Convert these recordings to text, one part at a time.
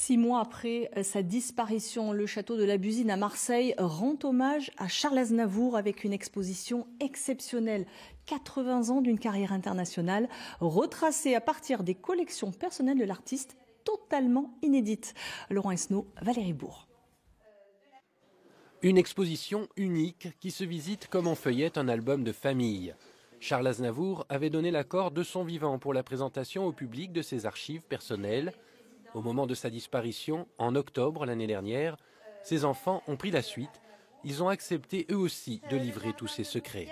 6 mois après sa disparition, le château de la Busine à Marseille rend hommage à Charles Aznavour avec une exposition exceptionnelle. 80 ans d'une carrière internationale, retracée à partir des collections personnelles de l'artiste, totalement inédites. Laurent Esnault, Valérie Bourg. Une exposition unique qui se visite comme on feuillette un album de famille. Charles Aznavour avait donné l'accord de son vivant pour la présentation au public de ses archives personnelles. Au moment de sa disparition, en octobre l'année dernière, ses enfants ont pris la suite. Ils ont accepté eux aussi de livrer tous ses secrets.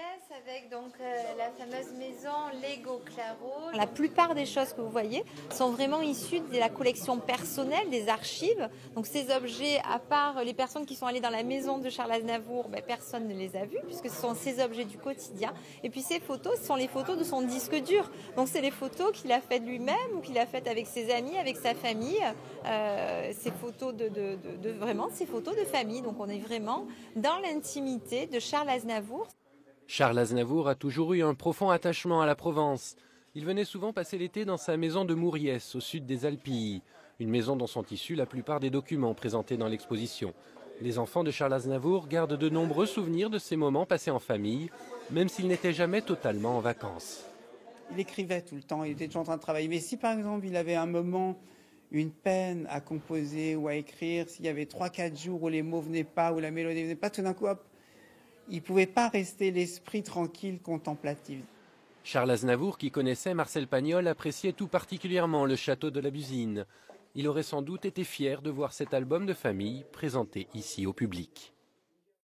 Avec donc la fameuse maison Lego Claro. La plupart des choses que vous voyez sont vraiment issues de la collection personnelle, des archives. Donc ces objets, à part les personnes qui sont allées dans la maison de Charles Aznavour, personne ne les a vus puisque ce sont ces objets du quotidien. Et puis ces photos, ce sont les photos de son disque dur. Donc c'est les photos qu'il a faites lui-même ou qu'il a faites avec ses amis, avec sa famille. Ces photos vraiment ces photos de famille. Donc on est vraiment dans l'intimité de Charles Aznavour. Charles Aznavour a toujours eu un profond attachement à la Provence. Il venait souvent passer l'été dans sa maison de Mouriès, au sud des Alpilles, une maison dont sont issus la plupart des documents présentés dans l'exposition. Les enfants de Charles Aznavour gardent de nombreux souvenirs de ces moments passés en famille, même s'ils n'étaient jamais totalement en vacances. Il écrivait tout le temps, il était toujours en train de travailler. Mais si par exemple il avait un moment, une peine à composer ou à écrire, s'il y avait 3-4 jours où les mots venaient pas, où la mélodie venait pas, tout d'un coup, hop, il ne pouvait pas rester l'esprit tranquille, contemplatif. Charles Aznavour, qui connaissait Marcel Pagnol, appréciait tout particulièrement le château de la Busine. Il aurait sans doute été fier de voir cet album de famille présenté ici au public.